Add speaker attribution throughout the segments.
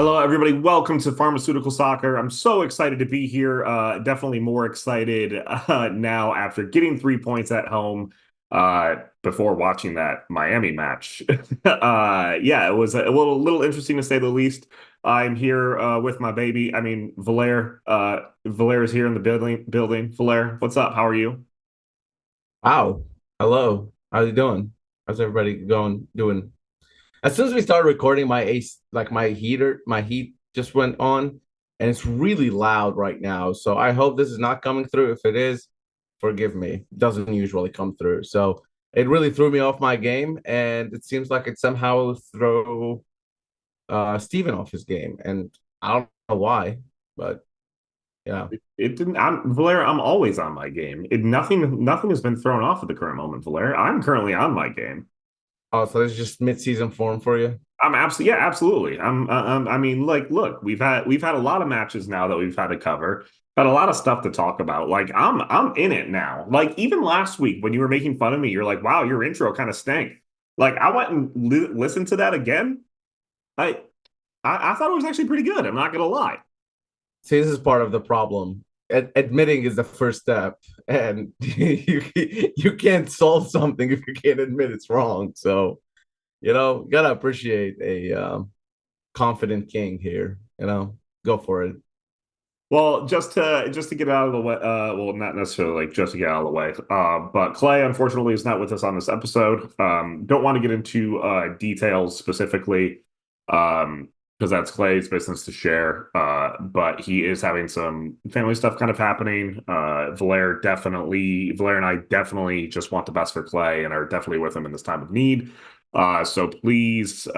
Speaker 1: Hello, everybody. Welcome to Pharmaceutical Soccer. I'm so excited to be here. Definitely more excited now after getting 3 points at home before watching that Miami match. Yeah, it was a little interesting to say the least. I'm here with my baby. I mean, Valer. Valer is here in the building. Valer, what's up? How are you?
Speaker 2: Wow. Hello. How's it doing? How's everybody doing? As soon as we started recording, my ace, like my heat just went on, and it's really loud right now. So I hope this is not coming through. If it is, forgive me. It doesn't usually come through. So it really threw me off my game, and it seems like it somehow throw Steven off his game. And I don't know why, but yeah.
Speaker 1: It didn't. Valer. I'm always on my game. Nothing has been thrown off at the current moment, Valer. I'm currently on my game.
Speaker 2: Oh, so it's just mid-season form for you?
Speaker 1: I'm absolutely, yeah, absolutely. I mean, like, look, we've had a lot of matches now that we've had to cover, had a lot of stuff to talk about. Like, I'm in it now. Like, even last week when you were making fun of me, you're like, "Wow, your intro kind of stank." Like, I went and listened to that again. I, I thought it was actually pretty good. I'm not gonna lie.
Speaker 2: See, this is part of the problem. Admitting is the first step, and you can't solve something if you can't admit it's wrong. So, gotta appreciate a confident king here. Go for it.
Speaker 1: Well, just to get out of the way, well, not necessarily like just to get out of the way, but Clay unfortunately is not with us on this episode. Don't want to get into details specifically, because that's Clay's business to share. But he is having some family stuff kind of happening. Valer and I definitely just want the best for Clay and are definitely with him in this time of need. So please,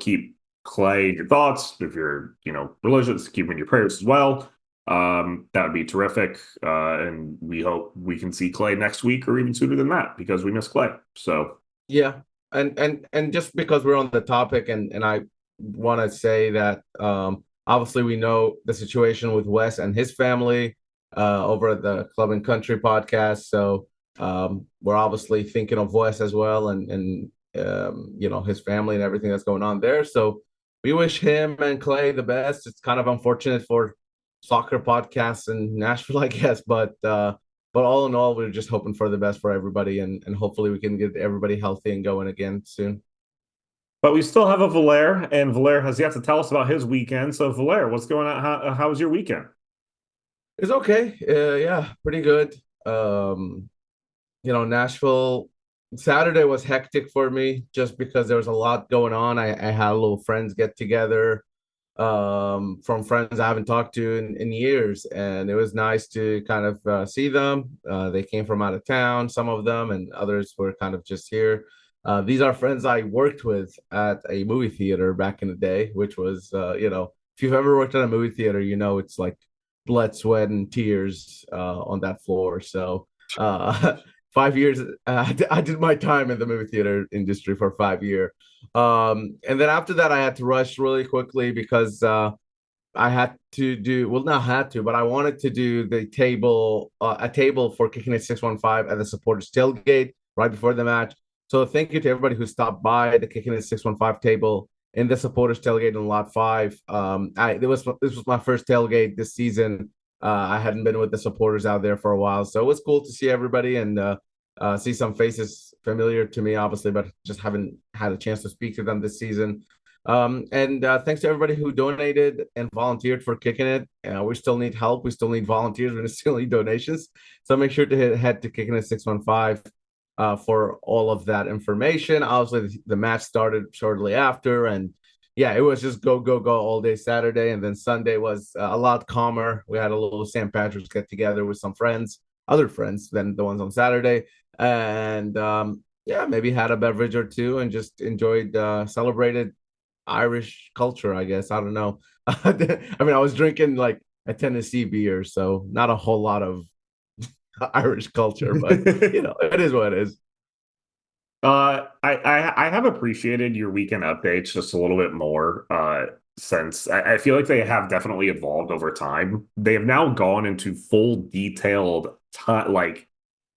Speaker 1: keep Clay in your thoughts. If you're, religious, keep him in your prayers as well. That would be terrific. And we hope we can see Clay next week or even sooner than that because we miss Clay. So,
Speaker 2: Yeah, and just because we're on the topic, and I want to say that obviously we know the situation with Wes and his family over at the Club and Country podcast. So we're obviously thinking of Wes as well, and his family and everything that's going on there. So we wish him and Clay the best. It's kind of unfortunate for soccer podcasts in Nashville, I guess, but all in all, we're just hoping for the best for everybody, and hopefully we can get everybody healthy and going again soon.
Speaker 1: but we still have a Valer, and Valer has yet to tell us about his weekend. So, Valer, what's going on? How was your weekend?
Speaker 2: It's okay. Yeah, pretty good. Nashville Saturday was hectic for me just because there was a lot going on. I had a little friends get together from friends I haven't talked to in years, and it was nice to kind of see them. They came from out of town, some of them, and others were kind of just here. These are friends I worked with at a movie theater back in the day, which was, if you've ever worked at a movie theater, it's like blood, sweat, and tears on that floor. So, 5 years, I did my time in the movie theater industry for 5 years. And then after that, I had to rush really quickly because I had to do, well, not had to, but I wanted to do a table for Kicking It 615 at the supporters tailgate right before the match. So thank you to everybody who stopped by the Kicking It 615 table in the supporters tailgate in lot 5. This was my first tailgate this season. I hadn't been with the supporters out there for a while, so it was cool to see everybody and see some faces familiar to me, obviously, but just haven't had a chance to speak to them this season. And thanks to everybody who donated and volunteered for Kicking It. We still need help. We still need volunteers. We still need donations. So make sure to head to Kicking It 615 for all of that information. Obviously, the match started shortly after, and yeah, it was just go, go, go all day Saturday. And then Sunday was a lot calmer. We had a little St. Patrick's get together with some friends, other friends than the ones on Saturday. And yeah, maybe had a beverage or two and just enjoyed, celebrated Irish culture, I guess. I don't know. I mean, I was drinking like a Tennessee beer, so not a whole lot of Irish culture, but it is what it is.
Speaker 1: I have appreciated your weekend updates just a little bit more, since I feel like they have definitely evolved over time. They have now gone into full detailed time, like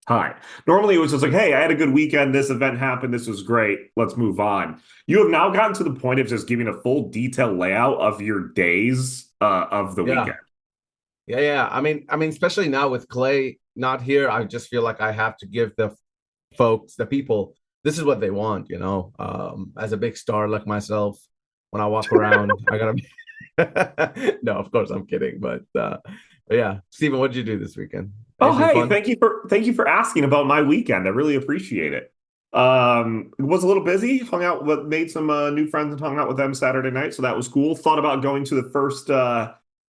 Speaker 1: Hi. Normally it was just like, hey, I had a good weekend. This event happened. This was great. Let's move on. You have now gotten to the point of just giving a full detailed layout of your days of the
Speaker 2: Yeah.
Speaker 1: weekend.
Speaker 2: Yeah. I mean, especially now with Clay not here, I just feel like I have to give the folks, the people, this is what they want, as a big star like myself, when I walk around, I gotta be no, of course I'm kidding, but yeah. Steven, what did you do this weekend?
Speaker 1: Oh,
Speaker 2: Anything
Speaker 1: hey,
Speaker 2: fun?
Speaker 1: thank you for asking about my weekend. I really appreciate it. It was a little busy. Hung out with made some new friends and hung out with them Saturday night, so that was cool. Thought about going to the first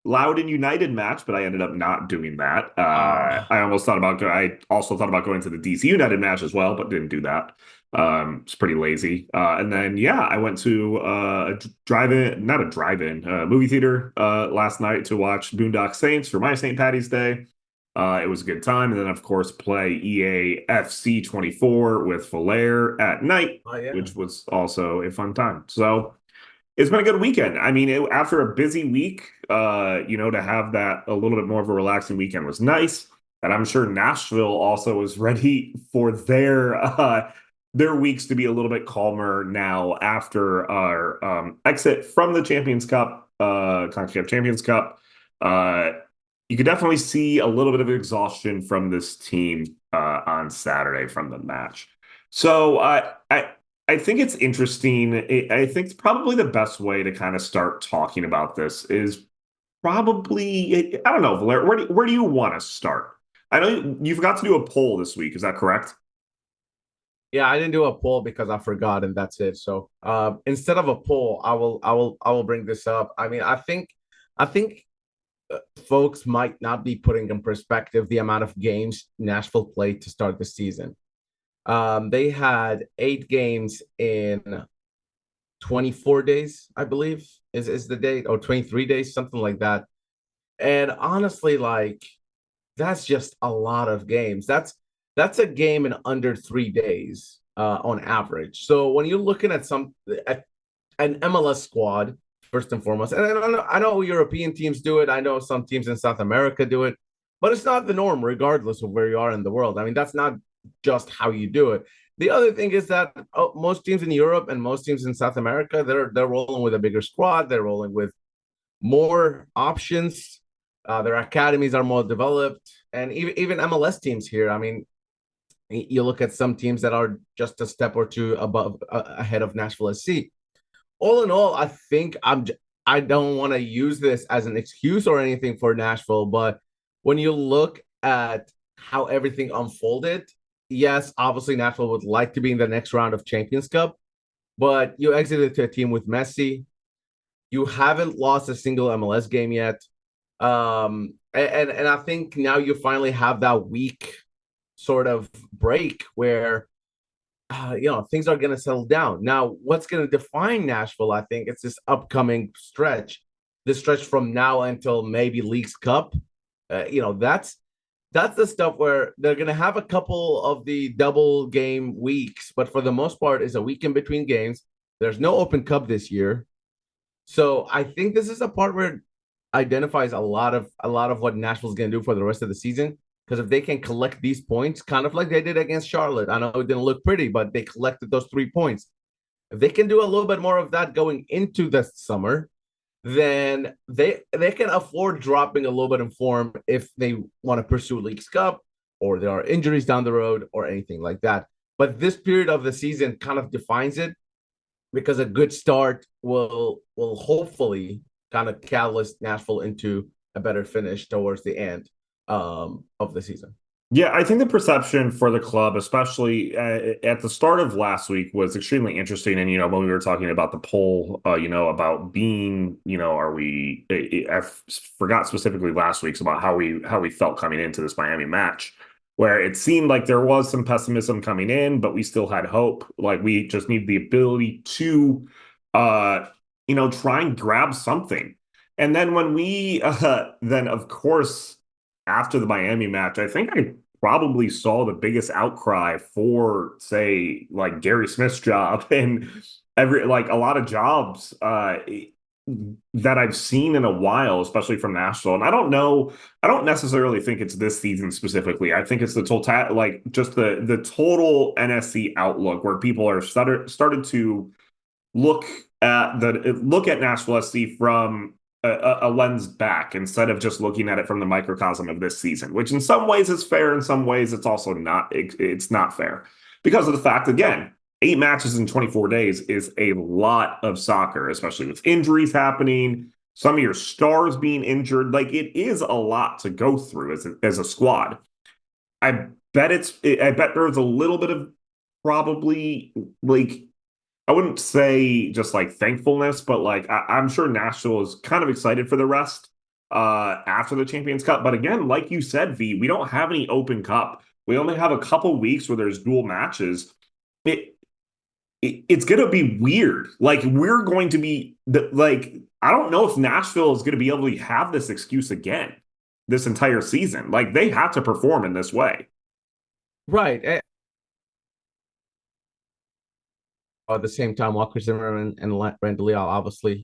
Speaker 1: Loudoun United match, but I ended up not doing that.
Speaker 2: Ah,
Speaker 1: I also thought about going to the DC United match as well, but didn't do that. It's pretty lazy. And then yeah, I went to drive-in, not a drive-in, movie theater last night to watch Boondock Saints for my St. Patty's Day. It was a good time. And then, of course, play EAFC 24 with Falaire at night,
Speaker 2: oh yeah.
Speaker 1: which was also a fun time. So it's been a good weekend. I mean, after a busy week, to have that a little bit more of a relaxing weekend was nice. And I'm sure Nashville also is ready for their weeks to be a little bit calmer now after our exit from the Champions Cup, CONCACAF Champions Cup. Uh, you could definitely see a little bit of exhaustion from this team on Saturday from the match. So I think it's interesting. I think it's probably the best way to kind of start talking about this is probably I don't know, Valer, where do you want to start? I know you forgot to do a poll this week. Is that correct?
Speaker 2: Yeah, I didn't do a poll because I forgot, and that's it. So instead of a poll, I will bring this up. I mean, I think folks might not be putting in perspective the amount of games Nashville played to start the season. They had 8 games in 24 days, I believe, is the date, or 23 days, something like that. And honestly, like, that's just a lot of games. That's a game in under 3 days on average. So when you're looking at an MLS squad, first and foremost, and I know European teams do it. I know some teams in South America do it, but it's not the norm, regardless of where you are in the world. I mean, that's not just how you do it. The other thing is that most teams in Europe and most teams in South America, they're rolling with a bigger squad. They're rolling with more options. Their academies are more developed, and even MLS teams here. I mean, you look at some teams that are just a step or two above ahead of Nashville SC. All in all, I think I don't want to use this as an excuse or anything for Nashville, but when you look at how everything unfolded, yes, obviously Nashville would like to be in the next round of Champions Cup, but you exited to a team with Messi. You haven't lost a single MLS game yet. And I think now you finally have that week sort of break where things are going to settle down. Now, what's going to define Nashville, I think, it's this upcoming stretch, this stretch from now until maybe Leagues Cup. That's the stuff where they're going to have a couple of the double game weeks, but for the most part, is a week in between games. There's no Open Cup this year, so I think this is a part where it identifies a lot of what Nashville's going to do for the rest of the season. Because if they can collect these points, kind of like they did against Charlotte, I know it didn't look pretty, but they collected those 3 points. If they can do a little bit more of that going into the summer, then they can afford dropping a little bit in form if they want to pursue Leagues Cup or there are injuries down the road or anything like that. But this period of the season kind of defines it because a good start will hopefully kind of catalyst Nashville into a better finish towards the end of the season.
Speaker 1: Yeah, I think the perception for the club, especially at the start of last week, was extremely interesting. And, when we were talking about the poll, about being, are we, I forgot specifically last week's about how we felt coming into this Miami match, where it seemed like there was some pessimism coming in, but we still had hope. Like we just need the ability to, try and grab something. And then when then of course, after the Miami match, I think I probably saw the biggest outcry for, say, like Gary Smith's job and every like a lot of jobs. that I've seen in a while, especially from Nashville. And I don't necessarily think it's this season specifically. I think it's the total, like just the total NSC outlook where people are started to look look at Nashville SC from a lens back instead of just looking at it from the microcosm of this season, which in some ways is fair, in some ways it's also not. It's not fair because of the fact, again, 8 matches in 24 days is a lot of soccer, especially with injuries happening, some of your stars being injured. Like it is a lot to go through as a squad. I I bet there's a little bit of probably like I wouldn't say just like thankfulness, but like I'm sure Nashville is kind of excited for the rest after the Champions Cup. But again, like you said, V, we don't have any Open Cup. We only have a couple weeks where there's dual matches. It, it's going to be weird. Like we're going to be like I don't know if Nashville is going to be able to have this excuse again this entire season. Like they have to perform in this way.
Speaker 2: Right. At the same time, Walker Zimmerman and Randall Leal, obviously.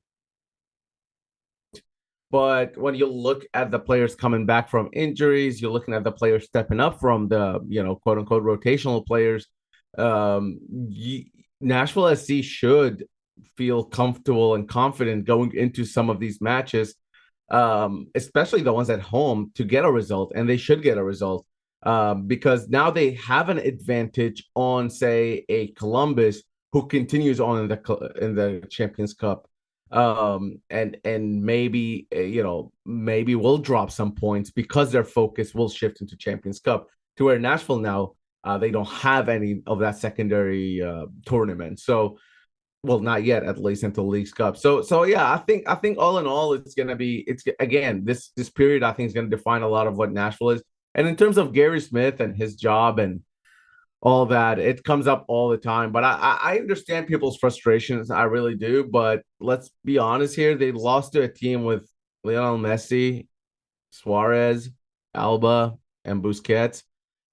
Speaker 2: But when you look at the players coming back from injuries, you're looking at the players stepping up from the, quote unquote rotational players. Um, Nashville SC should feel comfortable and confident going into some of these matches, especially the ones at home, to get a result, and they should get a result because now they have an advantage on, say, a Columbus who continues on in the Champions Cup, and maybe maybe will drop some points because their focus will shift into Champions Cup, to where Nashville now they don't have any of that secondary tournament. So, well, not yet, at least until Leagues Cup. So yeah, I think all in all, it's again this period I think is gonna define a lot of what Nashville is. And in terms of Gary Smith and his job and all that, it comes up all the time. But I understand people's frustrations. I really do. But let's be honest here. They lost to a team with Lionel Messi, Suarez, Alba, and Busquets,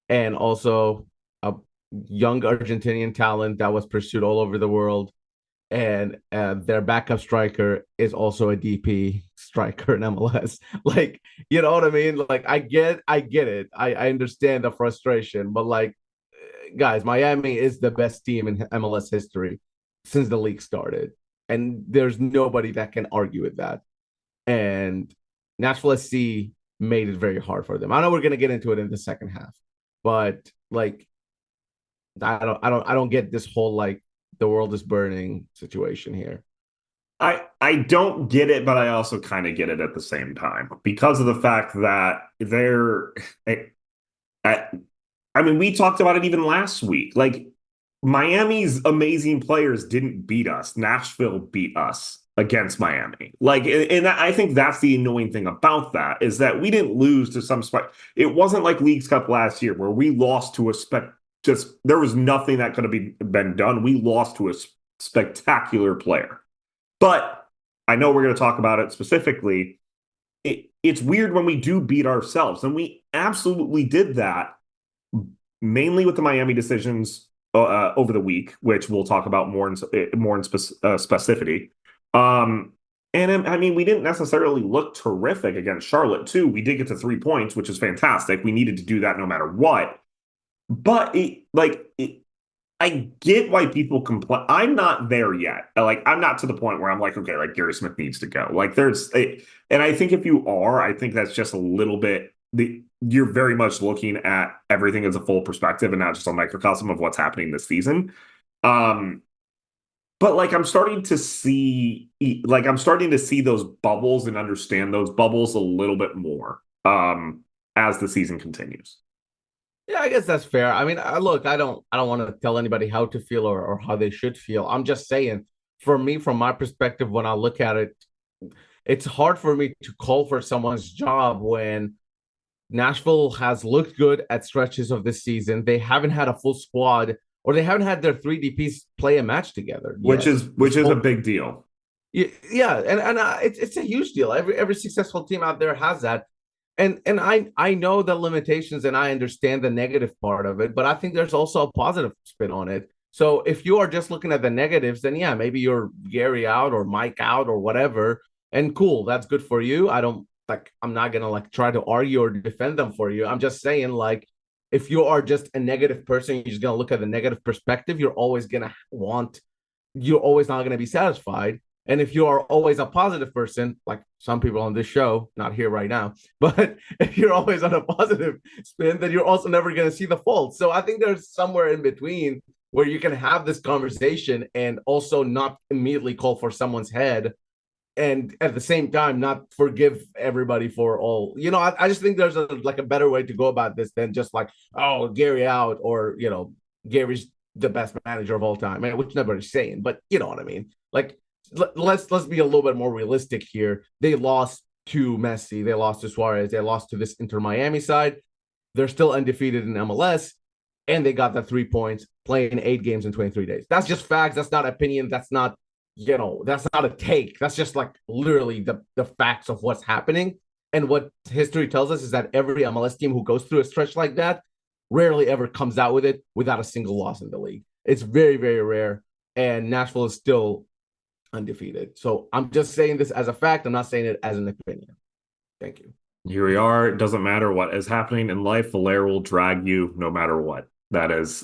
Speaker 2: and also a young Argentinian talent that was pursued all over the world. And their backup striker is also a DP striker in MLS. Like, you know what I mean? Like, I get it. I understand the frustration, but like, guys, Miami is the best team in MLS history since the league started, and there's nobody that can argue with that. And Nashville SC made it very hard for them. I know we're gonna get into it in the second half, but like, I don't get this whole like the world is burning situation here.
Speaker 1: I don't get it, but I also kind of get it at the same time because of the fact that I, I mean, we talked about it even last week. Like Miami's amazing players didn't beat us. Nashville beat us against Miami. Like, and I think that's the annoying thing about that is that we didn't lose to some spec. It wasn't like Leagues Cup last year where we lost to a spec. Just there was nothing that could have been done. We lost to a spectacular player. But I know we're going to talk about it specifically. It's weird when we do beat ourselves, and we absolutely did that mainly with the Miami decisions over the week, which we'll talk about more in specificity. And I mean, we didn't necessarily look terrific against Charlotte, too. We did get to 3 points, which is fantastic. We needed to do that no matter what. But I get why people complain. I'm not there yet. Like, I'm not to the point where I'm like, okay, like Gary Smith needs to go. Like, and I think if you are, I think that's just a little bit. You're very much looking at everything as a full perspective and not just a microcosm of what's happening this season. But like I'm starting to see those bubbles and understand those bubbles a little bit more as the season continues.
Speaker 2: Yeah, I guess that's fair. I mean, look, I don't want to tell anybody how to feel or how they should feel. I'm just saying, for me, from my perspective, when I look at it, it's hard for me to call for someone's job when Nashville has looked good at stretches of this season. They haven't had a full squad, or they haven't had their three DPs play a match together
Speaker 1: which
Speaker 2: yet.
Speaker 1: is a big deal.
Speaker 2: Yeah, and it's a huge deal. Every successful team out there has that. And I know the limitations and I understand the negative part of it, but I think there's also a positive spin on it. So if you are just looking at the negatives, then yeah, maybe you're Gary out or Mike out or whatever. And cool, that's good for you. I'm not gonna like try to argue or defend them for you. I'm just saying, like, if you are just a negative person, you're just gonna look at the negative perspective, you're always not gonna be satisfied. And if you are always a positive person, like some people on this show, not here right now, but if you're always on a positive spin, then you're also never going to see the faults. So I think there's somewhere in between where you can have this conversation and also not immediately call for someone's head and at the same time not forgive everybody for all. I just think there's a better way to go about this than just like, oh, Gary out, or Gary's the best manager of all time, which nobody's saying, but you know what I mean. Like, let's be a little bit more realistic here. They lost to Messi, they lost to Suarez, they lost to this Inter Miami side. They're still undefeated in MLS, and they got the 3 points playing 8 games in 23 days. That's just facts. That's not opinion. That's not a take. That's just like literally the facts of what's happening. And what history tells us is that every MLS team who goes through a stretch like that rarely ever comes out with it without a single loss in the league. It's very, very rare. And Nashville is still undefeated. So I'm just saying this as a fact. I'm not saying it as an opinion. Thank you.
Speaker 1: Here we are. It doesn't matter what is happening in life. Valair will drag you no matter what. That is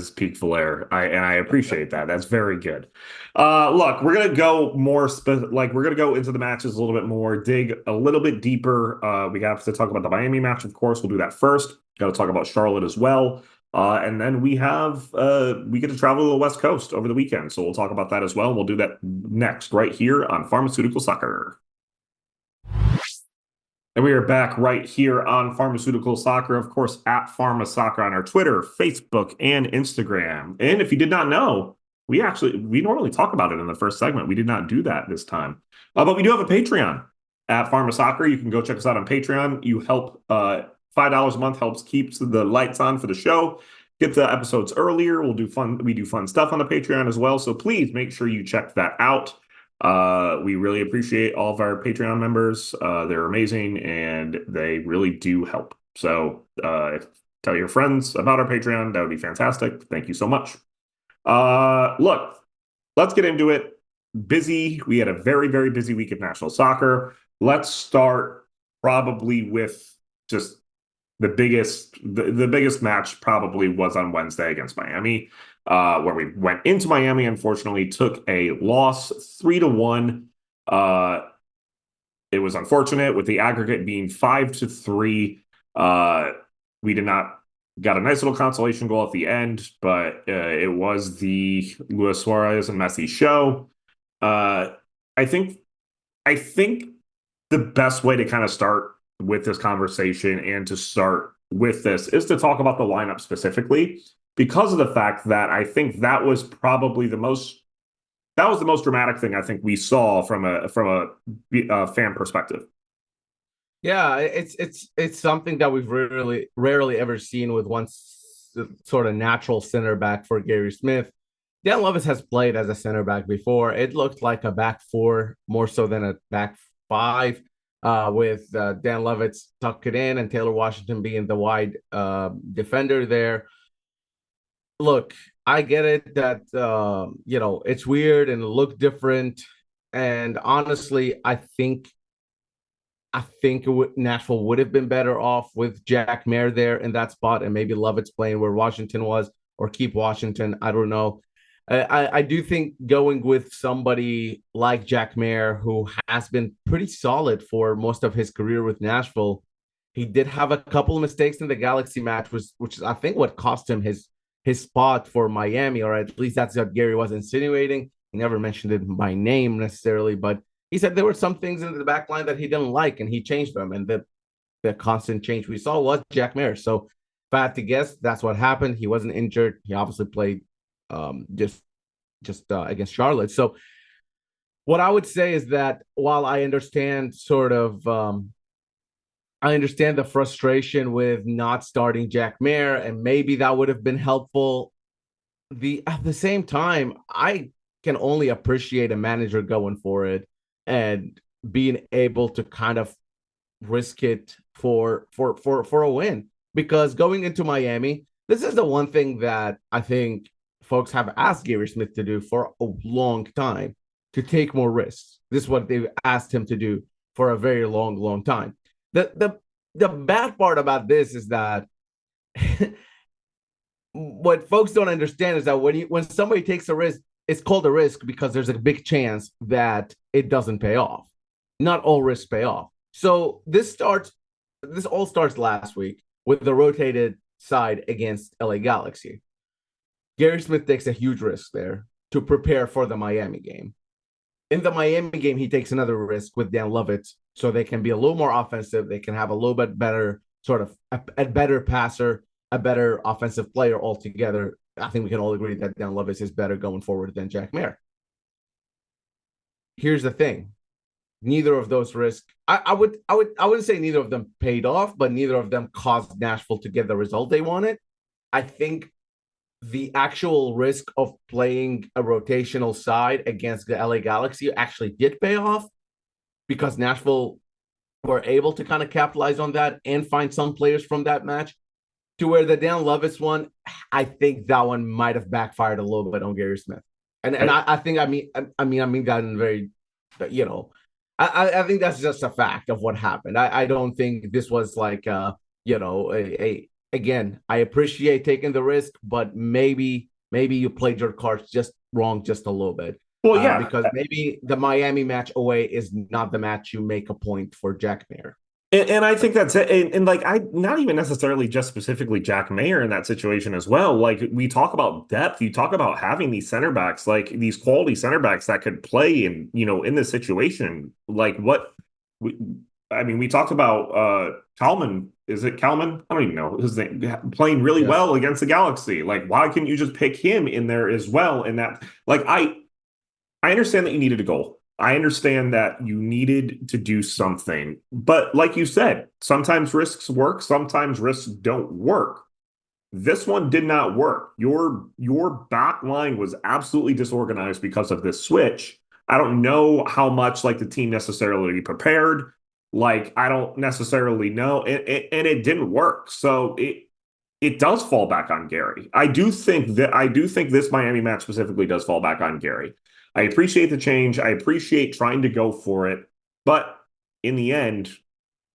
Speaker 1: peak Valair. I appreciate that. That's very good. Look, we're gonna go we're gonna go into the matches a little bit more, dig a little bit deeper. We have to talk about the Miami match, of course. We'll do that first. Got to talk about Charlotte as well. And then we get to travel to the West Coast over the weekend. So we'll talk about that as well. We'll do that next, right here on Pharmaceutical Soccer. And we are back right here on Pharmaceutical Soccer, of course, at Pharma Soccer on our Twitter, Facebook, and Instagram. And if you did not know, we normally talk about it in the first segment. We did not do that this time. But we do have a Patreon at Pharma Soccer. You can go check us out on Patreon. You help, $5 a month helps keep the lights on for the show. Get the episodes earlier. We do fun stuff on the Patreon as well. So please make sure you check that out. We really appreciate all of our Patreon members. They're amazing and they really do help. So tell your friends about our Patreon. That would be fantastic. Thank you so much. Look, let's get into it. Busy. We had a very, very busy week of national soccer. Let's start probably with just the biggest match probably was on Wednesday against Miami, where we went into Miami, unfortunately, took a loss 3-1. It was unfortunate with the aggregate being 5-3. We did not got a nice little consolation goal at the end, but it was the Luis Suarez and Messi show. I think the best way to kind of start with this conversation and to start with this is to talk about the lineup specifically, because of the fact that I think that was probably the most dramatic thing I think we saw from a fan perspective.
Speaker 2: Yeah, it's something that we've rarely ever seen with one sort of natural center back for Gary Smith. Dan Levis has played as a center back before. It looked like a back four more so than a back five, with Dan Levitt tucked it in and Taylor Washington being the wide defender there. Look, I get it that it's weird and it looked different, and honestly, I think Nashville would have been better off with Jack Mayer there in that spot, and maybe Levitt's playing where Washington was, or keep Washington. I don't know. I do think going with somebody like Jack Mayer, who has been pretty solid for most of his career with Nashville. He did have a couple of mistakes in the Galaxy match, which is I think what cost him his spot for Miami, or at least that's what Gary was insinuating. He never mentioned it by name necessarily, but he said there were some things in the back line that he didn't like, and he changed them. And the constant change we saw was Jack Mayer. So if I had to guess, that's what happened. He wasn't injured. He obviously played just against Charlotte. So what I would say is that while I understand I understand the frustration with not starting Jack Mayer, and maybe that would have been helpful. At the same time, I can only appreciate a manager going for it and being able to kind of risk it for a win. Because going into Miami, this is the one thing that I think folks have asked Gary Smith to do for a long time, to take more risks. This is what they've asked him to do for a very long, long time. The bad part about this is that what folks don't understand is that when somebody takes a risk, it's called a risk because there's a big chance that it doesn't pay off. Not all risks pay off. So this all starts last week with the rotated side against LA Galaxy. Gary Smith takes a huge risk there to prepare for the Miami game. In the Miami game, he takes another risk with Dan Lovett so they can be a little more offensive. They can have a little bit better, sort of a better passer, a better offensive player altogether. I think we can all agree that Dan Lovett is better going forward than Jack Mayer. Here's the thing. Neither of those risks, I wouldn't say neither of them paid off, but neither of them caused Nashville to get the result they wanted. I think the actual risk of playing a rotational side against the LA Galaxy actually did pay off because Nashville were able to kind of capitalize on that and find some players from that match, to where the Dan Lovitz one, I think that one might have backfired a little bit on Gary Smith. And I think I mean that in very, you know, I think that's just a fact of what happened. I don't think this was like again, I appreciate taking the risk, but maybe you played your cards just wrong just a little bit.
Speaker 1: Well, yeah,
Speaker 2: because maybe the Miami match away is not the match you make a point for Jack Mayer.
Speaker 1: and I think that's it. And like, I not even necessarily just specifically Jack Mayer in that situation as well. Like, we talk about depth, you talk about having these center backs, like these quality center backs that could play in, in this situation. Like, we talked about Kalman. Is it Kalman? I don't even know his name. Playing really well against the Galaxy. Like, why can't you just pick him in there as well? And that, like, I understand that you needed a goal. I understand that you needed to do something. But like you said, sometimes risks work, sometimes risks don't work. This one did not work. Your back line was absolutely disorganized because of this switch. I don't know how much like the team necessarily prepared. Like, I don't necessarily know. And it didn't work. So it does fall back on Gary. I do think this Miami match specifically does fall back on Gary. I appreciate the change. I appreciate trying to go for it. But in the end,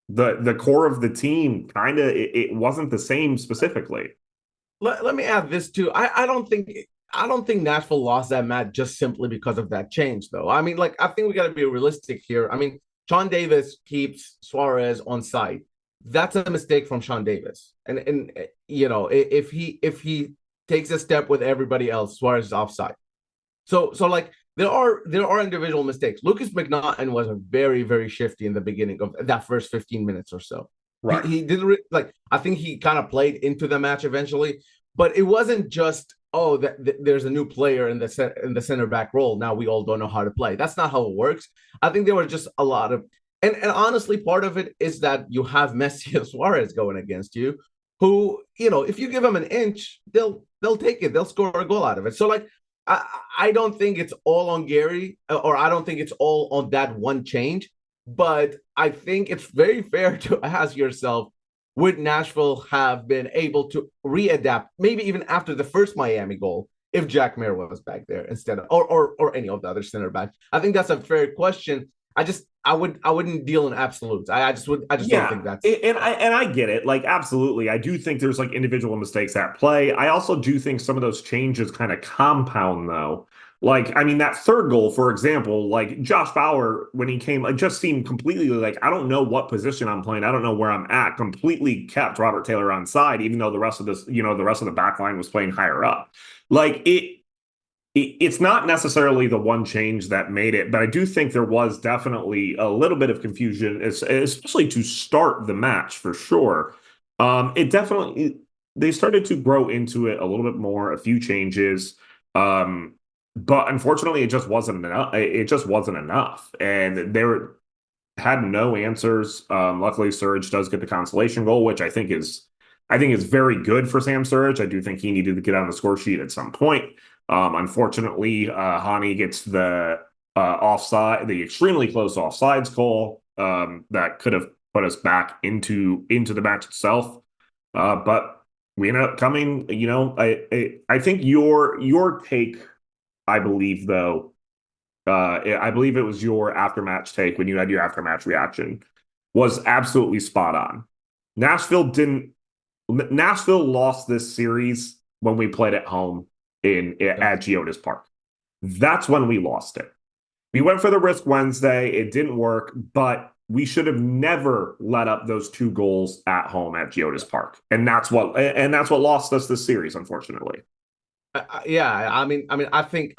Speaker 1: the core of the team it wasn't the same specifically.
Speaker 2: Let me add this too. I don't think Nashville lost that match just simply because of that change, though. I mean, like, I think we got to be realistic here. I mean, Sean Davis keeps Suarez on site. That's a mistake from Sean Davis. And if he takes a step with everybody else, Suarez is offside. So like, there are individual mistakes. Lucas McNaughton was a very, very shifty in the beginning of that first 15 minutes or so.
Speaker 1: Right.
Speaker 2: He didn't I think he kind of played into the match eventually, but it wasn't just there's a new player in the center back role. Now we all don't know how to play. That's not how it works. I think there were just a lot of and honestly, part of it is that you have Messi and Suarez going against you, who, if you give them an inch, they'll take it. They'll score a goal out of it. So like, I don't think it's all on Gary, or I don't think it's all on that one change, but I think it's very fair to ask yourself, would Nashville have been able to readapt, maybe even after the first Miami goal, if Jack Mayer was back there instead of, or any of the other center backs? I think that's a fair question. I wouldn't deal in absolutes. I just don't think that's
Speaker 1: and I get it. Like, absolutely. I do think there's like individual mistakes at play. I also do think some of those changes kind of compound though. Like, I mean, that third goal, for example, like Josh Bauer, when he came, it just seemed completely like, I don't know what position I'm playing. I don't know where I'm at. Completely kept Robert Taylor on side, even though the rest of the rest of the back line was playing higher up. Like, it's not necessarily the one change that made it, but I do think there was definitely a little bit of confusion, especially to start the match for sure. It definitely, they started to grow into it a little bit more, a few changes. But unfortunately, it just wasn't enough. It just wasn't enough. And had no answers. Luckily, Surridge does get the consolation goal, which I think is very good for Sam Surridge. I do think he needed to get on the score sheet at some point. Unfortunately, Hani gets the offside, the extremely close offsides call that could have put us back into the match itself. But we ended up coming, I think your take, I believe though, I believe it was your aftermatch take when you had your aftermatch reaction, was absolutely spot on. Nashville didn't. Nashville lost this series when we played at home in
Speaker 2: Yes.
Speaker 1: at Geodis Park. That's when we lost it. We went for the risk Wednesday. It didn't work, but we should have never let up those 2 goals at home at Geodis Park, and that's what lost us this series, unfortunately.
Speaker 2: Yeah, I think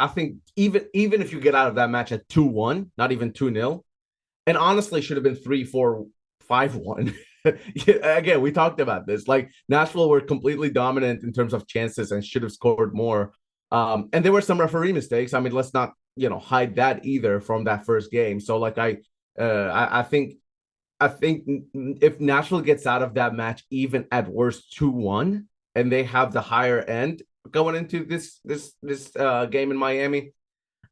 Speaker 2: even if you get out of that match at 2-1, not even 2-0, and honestly should have been 3-4-5-1. Again, we talked about this. Like Nashville were completely dominant in terms of chances and should have scored more. And there were some referee mistakes. I mean, let's not hide that either from that first game. So like I think if Nashville gets out of that match even at worst 2-1, and they have the higher end going into this game in Miami,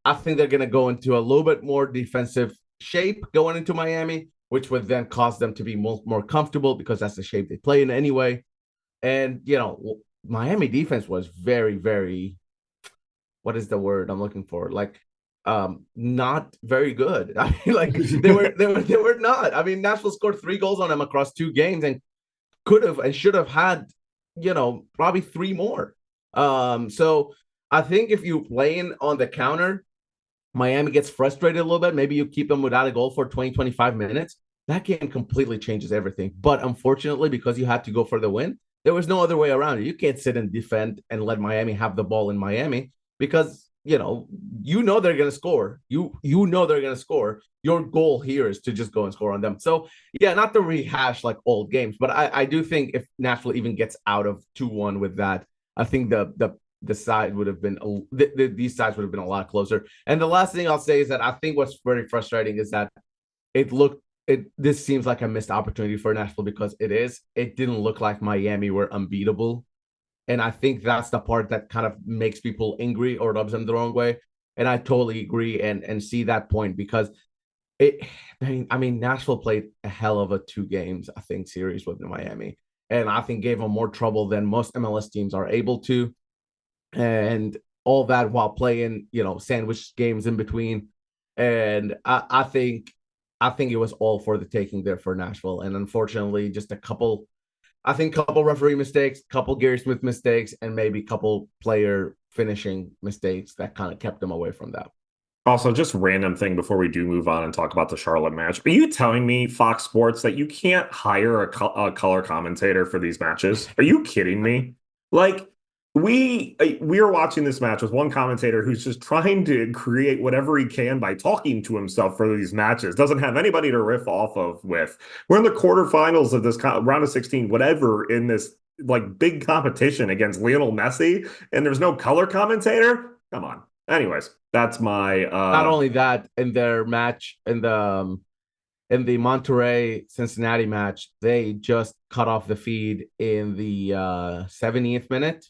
Speaker 2: I think they're going to go into a little bit more defensive shape going into Miami, which would then cause them to be more comfortable because that's the shape they play in anyway. And Miami defense was very, very, what is the word I'm looking for? Like not very good. I mean, like they were not. I mean, Nashville scored 3 goals on them across 2 games and could have and should have had, probably 3 more. So I think if you playing on the counter, Miami gets frustrated a little bit. Maybe you keep them without a goal for 20, 25 minutes. That game completely changes everything. But unfortunately, because you had to go for the win, there was no other way around it. You can't sit and defend and let Miami have the ball in Miami because they're gonna score. You know they're gonna score. Your goal here is to just go and score on them. So yeah, not to rehash like old games, but I do think if Nashville even gets out of 2-1 with that, I think the side would have been these sides would have been a lot closer. And the last thing I'll say is that I think what's very frustrating is that this seems like a missed opportunity for Nashville because it didn't look like Miami were unbeatable. And I think that's the part that kind of makes people angry or rubs them the wrong way. And I totally agree and see that point because it I mean Nashville played a hell of a 2 games, I think, series with Miami. And I think gave them more trouble than most MLS teams are able to, and all that while playing, sandwich games in between. And I think it was all for the taking there for Nashville. And unfortunately, just couple referee mistakes, couple Gary Smith mistakes, and maybe couple player finishing mistakes that kind of kept them away from that.
Speaker 1: Also, just random thing before we do move on and talk about the Charlotte match. Are you telling me, Fox Sports, that you can't hire a color commentator for these matches? Are you kidding me? Like, we are watching this match with one commentator who's just trying to create whatever he can by talking to himself for these matches. Doesn't have anybody to riff off of with. We're in the quarterfinals of this round of 16, whatever, in this like big competition against Lionel Messi, and there's no color commentator. Come on. Anyways, that's my
Speaker 2: Not only that, in their match in the Monterrey Cincinnati match, they just cut off the feed in the 70th minute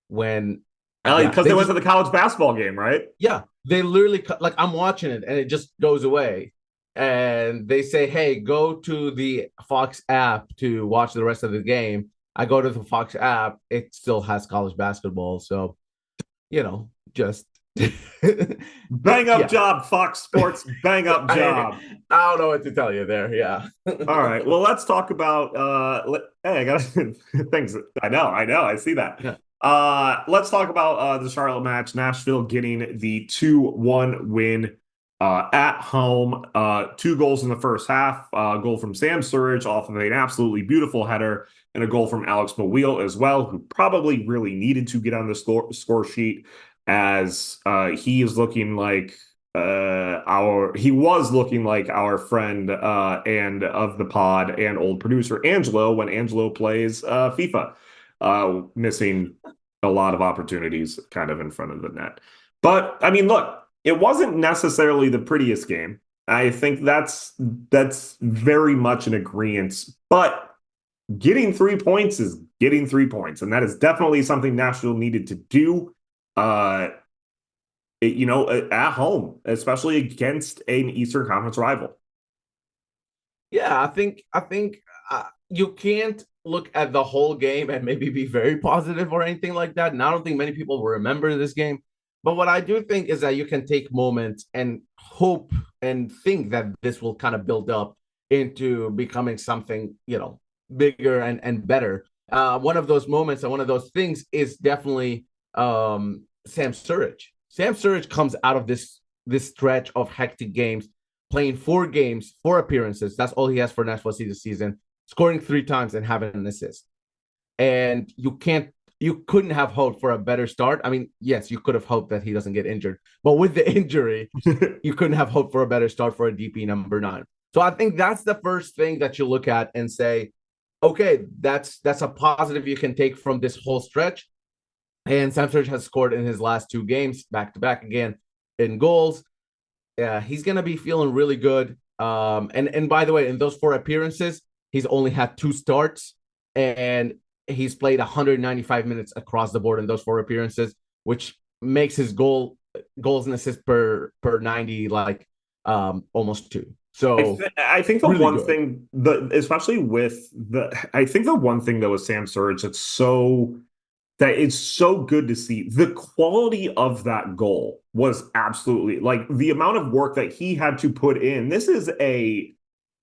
Speaker 2: when yeah,
Speaker 1: because they
Speaker 2: they
Speaker 1: went
Speaker 2: just
Speaker 1: to the college basketball game, right?
Speaker 2: yeah, they literally cut, like I'm watching it and it just goes away. And they say, "Hey, go to the Fox app to watch the rest of the game." I go to the Fox app, it still has college basketball, so just
Speaker 1: Bang up
Speaker 2: yeah.
Speaker 1: job, Fox Sports. Bang up
Speaker 2: I
Speaker 1: job.
Speaker 2: I don't know what to tell you there. Yeah.
Speaker 1: All right. Well, let's talk about hey, I got things. I know, I see that.
Speaker 2: Yeah.
Speaker 1: Let's talk about the Charlotte match. Nashville getting the 2-1 win at home. 2 goals in the first half. Goal from Sam Surridge off of an absolutely beautiful header, and a goal from Alex Mawil as well, who probably really needed to get on the score sheet, as he is looking like he was looking like our friend and of the pod and old producer Angelo when Angelo plays FIFA, missing a lot of opportunities kind of in front of the net. But I mean, look, it wasn't necessarily the prettiest game. I think that's very much an agreement. But getting 3 points is getting 3 points, and that is definitely something Nashville needed to do. Uh, at home, especially against an Eastern Conference rival.
Speaker 2: Yeah, I think you can't look at the whole game and maybe be very positive or anything like that. And I don't think many people will remember this game. But what I do think is that you can take moments and hope and think that this will kind of build up into becoming something, bigger and better. One of those moments and one of those things is definitely Sam Sturridge. Sam Sturridge comes out of this stretch of hectic games, playing 4 games, 4 appearances. That's all he has for Nashville SC this season, scoring 3 times and having an assist. And you couldn't have hoped for a better start. I mean, yes, you could have hoped that he doesn't get injured, but with the injury, you couldn't have hoped for a better start for a DP number 9. So I think that's the first thing that you look at and say, okay, that's a positive you can take from this whole stretch. And Sam Sturridge has scored in his last 2 games, back to back again in goals. He's gonna be feeling really good. And by the way, in those 4 appearances, he's only had 2 starts, and he's played 195 minutes across the board in those 4 appearances, which makes his goals and assists per 90 like almost 2. So
Speaker 1: I think the
Speaker 2: really
Speaker 1: one
Speaker 2: good.
Speaker 1: thing, especially with I think the one thing though with Sam Surridge that it's so good to see the quality of that goal was absolutely like the amount of work that he had to put in. This is a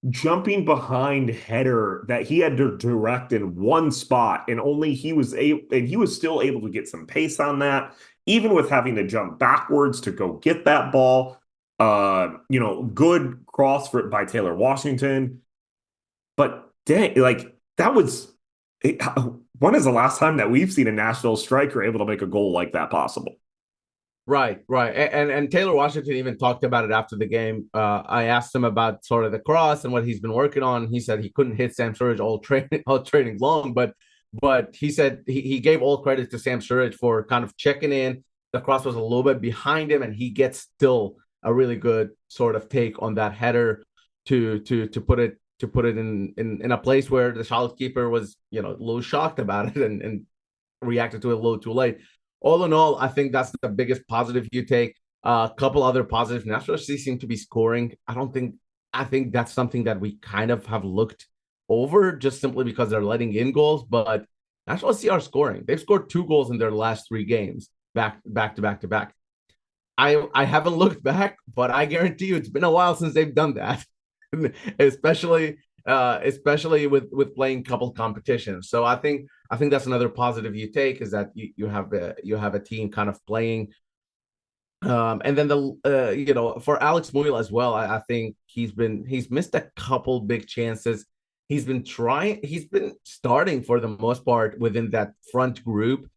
Speaker 1: jumping behind header that he had to direct in one spot, and only he was able, and he was still able to get some pace on that, even with having to jump backwards to go get that ball. Good cross by Taylor Washington, but dang, like that was. When is the last time that we've seen a Nashville striker able to make a goal like that possible?
Speaker 2: Right. And Taylor Washington even talked about it after the game. I asked him about sort of the cross and what he's been working on. He said he couldn't hit Sam Sturridge all training long, but he said he gave all credit to Sam Sturridge for kind of checking in. The cross was a little bit behind him, and he gets still a really good sort of take on that header to put it in a place where the Charlotte keeper was a little shocked about it and reacted to it a little too late. All in all, I think that's the biggest positive you take. A couple other positives. Nashville SC seem to be scoring. I think that's something that we kind of have looked over just simply because they're letting in goals. But Nashville SC are scoring. They've scored 2 goals in their last 3 games, back to back. I haven't looked back, but I guarantee you it's been a while since they've done that, especially with playing couple competitions. So I think that's another positive you take, is that you have a team kind of playing. And then for Alex Muyl as well, I think he's missed a couple big chances. He's been starting for the most part within that front group,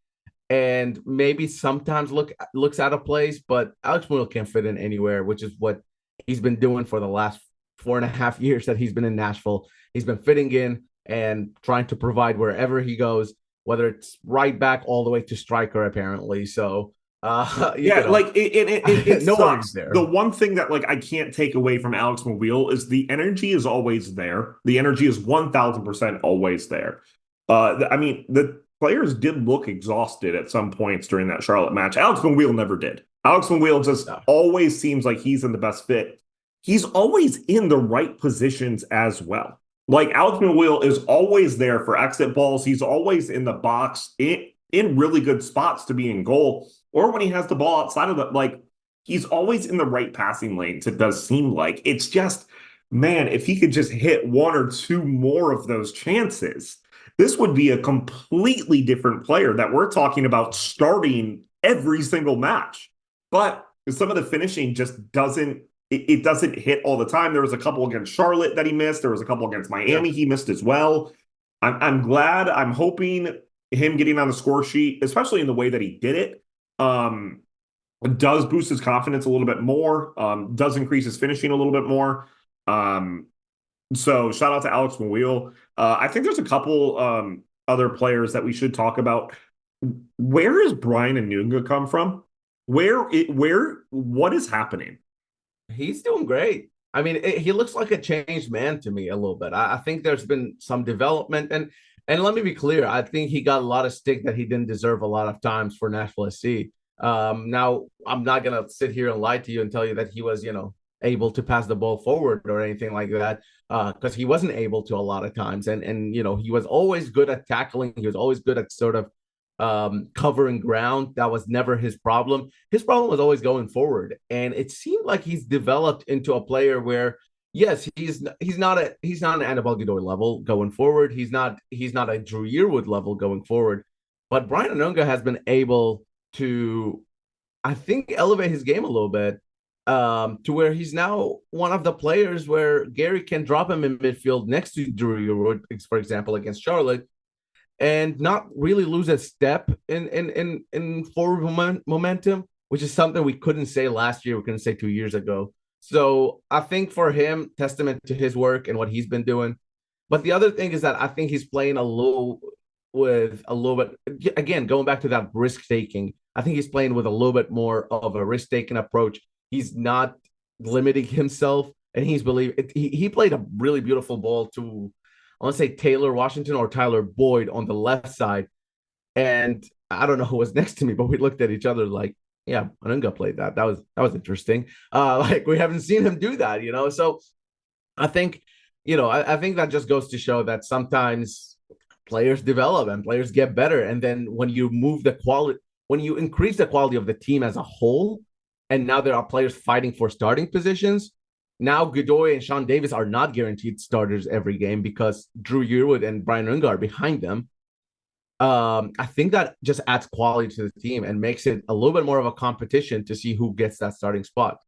Speaker 2: and maybe sometimes looks out of place, but Alex Muyl can fit in anywhere, which is what he's been doing for the last 4.5 years that he's been in Nashville. He's been fitting in and trying to provide wherever he goes, whether it's right back all the way to striker, apparently. So
Speaker 1: Like it
Speaker 2: no worries
Speaker 1: sucks. The
Speaker 2: there.
Speaker 1: one thing that like I can't take away from Alex Mobile is the energy is always there. The energy is 1,000% always there. I mean, the players did look exhausted at some points during that Charlotte match. Alex Mobile never did. Alex Mobile just
Speaker 2: No.
Speaker 1: always seems like he's in the best fit. He's always in the right positions as well. Like Alex Mobile is always there for exit balls. He's always in the box in really good spots to be in goal, or when he has the ball outside of he's always in the right passing lanes. It does seem like it's just, man, if he could just hit 1 or 2 more of those chances, this would be a completely different player that we're talking about starting every single match. But some of the finishing just doesn't, it doesn't hit all the time. There was a couple against Charlotte that he missed. There was a couple against
Speaker 2: Yeah.
Speaker 1: Miami he missed as well. I'm glad. I'm hoping him getting on the score sheet, especially in the way that he did it, does boost his confidence a little bit more, does increase his finishing a little bit more. So shout out to Alex Mawil. I think there's a couple other players that we should talk about. Where is Brian Anunga come from? What is happening?
Speaker 2: He's doing great. I mean, he looks like a changed man to me a little bit. I think there's been some development, and let me be clear. I think he got a lot of stick that he didn't deserve a lot of times for Nashville SC. Now, I'm not gonna sit here and lie to you and tell you that he was, able to pass the ball forward or anything like that, because he wasn't able to a lot of times. And he was always good at tackling. He was always good at sort of covering ground. That was never his problem. His problem was always going forward. And it seemed like he's developed into a player where, yes, he's not an Annabelle Godoy level going forward. He's not a Drew Yearwood level going forward. But Brian Anunga has been able to, I think, elevate his game a little bit, to where he's now one of the players where Gary can drop him in midfield next to Drew Yearwood, for example, against Charlotte, and not really lose a step in forward momentum, which is something we couldn't say last year. We couldn't say 2 years ago. So I think for him, testament to his work and what he's been doing. But the other thing is that I think he's playing with a little bit, again, going back to that risk taking. I think he's playing with a little bit more of a risk taking approach. He's not limiting himself, and he played a really beautiful ball to, I want to say, Taylor Washington or Tyler Boyd on the left side. And I don't know who was next to me, but we looked at each other like, yeah, Anunga played that. That was interesting. Like, we haven't seen him do that, So I think, I think that just goes to show that sometimes players develop and players get better. And then when you increase the quality of the team as a whole, and now there are players fighting for starting positions. Now Godoy and Sean Davis are not guaranteed starters every game because Drew Yearwood and Brian Runga are behind them. I think that just adds quality to the team and makes it a little bit more of a competition to see who gets that starting spot.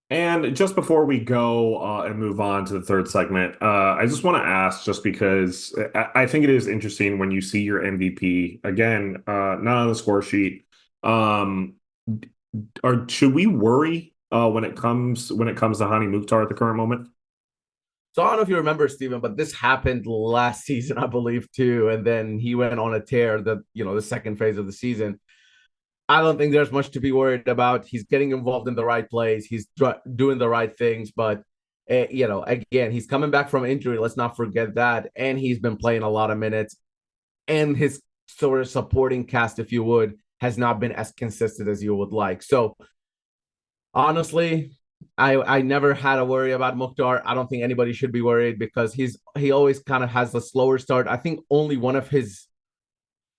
Speaker 1: And just before we go and move on to the third segment, I just want to ask, just because I think it is interesting when you see your MVP again, not on the score sheet. Should we worry when it comes to Hani Mukhtar at the current moment?
Speaker 2: So I don't know if you remember, Steven, but this happened last season, I believe, too. And then he went on a tear the second phase of the season. I don't think there's much to be worried about. He's getting involved in the right plays. He's doing the right things. But, again, he's coming back from injury. Let's not forget that. And he's been playing a lot of minutes. And his sort of supporting cast, if you would, has not been as consistent as you would like. So, honestly, I never had a worry about Mukhtar. I don't think anybody should be worried because he always kind of has a slower start. I think only one of his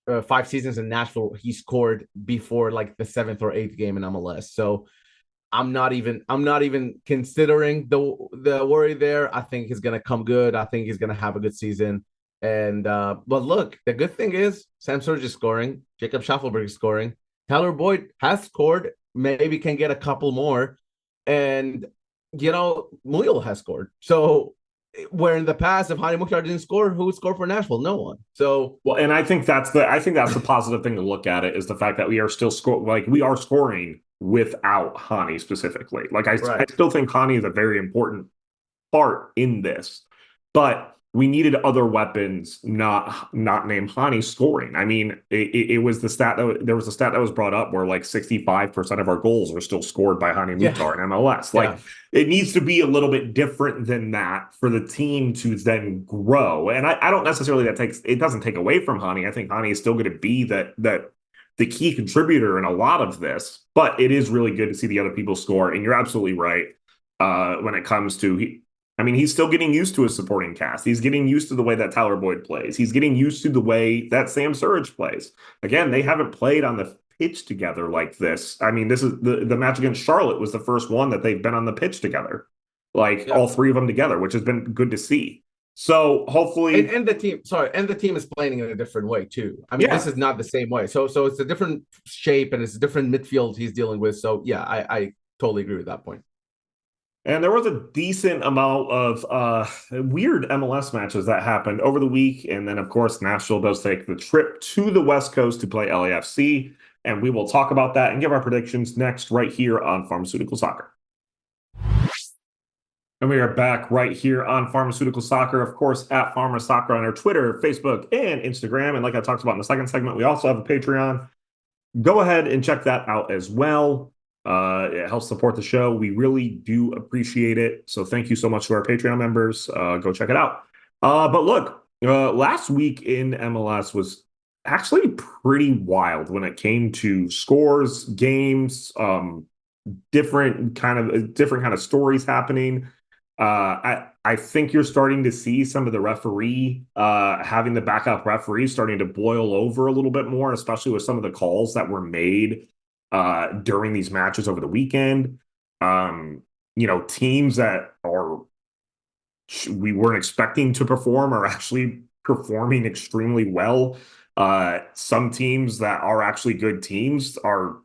Speaker 2: 5 seasons in Nashville he scored before like the 7th or 8th game in MLS. So I'm not even considering the worry there. I think he's gonna come good. I think he's gonna have a good season. And but look, the good thing is Sam Surge is scoring, Jacob Schaffelberg is scoring, Tyler Boyd has scored, maybe can get a couple more. And, Muyl has scored. So, where in the past, if Hani Mukhtar didn't score, who would score for Nashville? No one. So,
Speaker 1: well, and I think that's the positive thing to look at it is the fact that we are still we are scoring without Hani specifically. Like I still think Hani is a very important part in this, but we needed other weapons, not named Hani scoring. I mean, it was the stat there was a stat that was brought up where like 65% of our goals are still scored by Hani Mukhtar in MLS. Like it needs to be a little bit different than that for the team to then grow. And I don't necessarily it doesn't take away from Hani. I think Hani is still going to be the key contributor in a lot of this, but it is really good to see the other people score. And you're absolutely right when it comes to he's still getting used to his supporting cast. He's getting used to the way that Tyler Boyd plays. He's getting used to the way that Sam Surridge plays. Again, they haven't played on the pitch together like this. I mean, this is the match against Charlotte was the first one that they've been on the pitch together, all 3 of them together, which has been good to see. So hopefully,
Speaker 2: and the team is playing in a different way too. I mean, this is not the same way. So it's a different shape and it's a different midfield he's dealing with. So yeah, I totally agree with that point.
Speaker 1: And there was a decent amount of weird MLS matches that happened over the week. And then, of course, Nashville does take the trip to the West Coast to play LAFC. And we will talk about that and give our predictions next right here on Pharmaceutical Soccer. And we are back right here on Pharmaceutical Soccer, of course, at Pharma Soccer on our Twitter, Facebook, and Instagram. And like I talked about in the second segment, we also have a Patreon. Go ahead and check that out as well. It helps support the show. We really do appreciate it. So thank you so much to our Patreon members. Go check it out. But look, last week in MLS was actually pretty wild when it came to scores, games, different kind of stories happening. I think you're starting to see some of the referee having the backup referee starting to boil over a little bit more, especially with some of the calls that were made during these matches over the weekend. Teams that are we weren't expecting to perform are actually performing extremely well. Some teams that are actually good teams are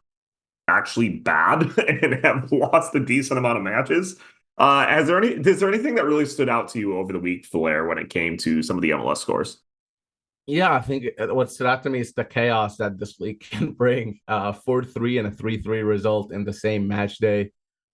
Speaker 1: actually bad and have lost a decent amount of matches. Is there anything that really stood out to you over the week, Flair, when it came to some of the MLS scores?
Speaker 2: Yeah, I think what stood out to me is the chaos that this league can bring. 4-3 and a 3-3 result in the same match day.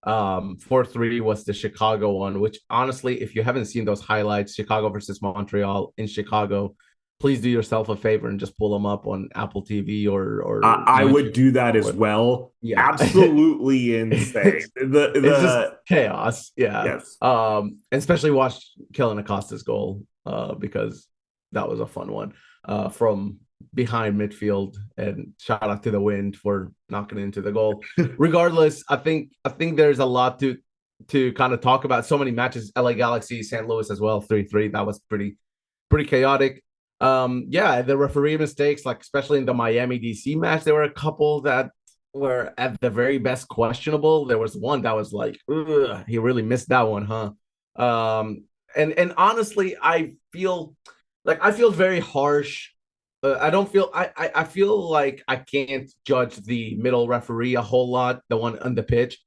Speaker 2: 4-3 was the Chicago one, which honestly, if you haven't seen those highlights, Chicago versus Montreal in Chicago, please do yourself a favor and just pull them up on Apple TV or
Speaker 1: I would
Speaker 2: YouTube.
Speaker 1: do that as
Speaker 2: Or,
Speaker 1: well.
Speaker 2: yeah.
Speaker 1: Absolutely insane.
Speaker 2: It's just
Speaker 1: The
Speaker 2: chaos. Yeah.
Speaker 1: Yes.
Speaker 2: And especially watch Kellen Acosta's goal, because that was a fun one, from behind midfield, and shout out to the wind for knocking into the goal. Regardless, I think there's a lot to kind of talk about. So many matches, LA Galaxy, St. Louis as well, 3-3. That was pretty chaotic. Yeah, the referee mistakes, like especially in the Miami DC match, there were a couple that were at the very best questionable. There was one that was like, ugh, he really missed that one, huh? And honestly, I feel very harsh. I don't feel I feel like I can't judge the middle referee a whole lot, the one on the pitch.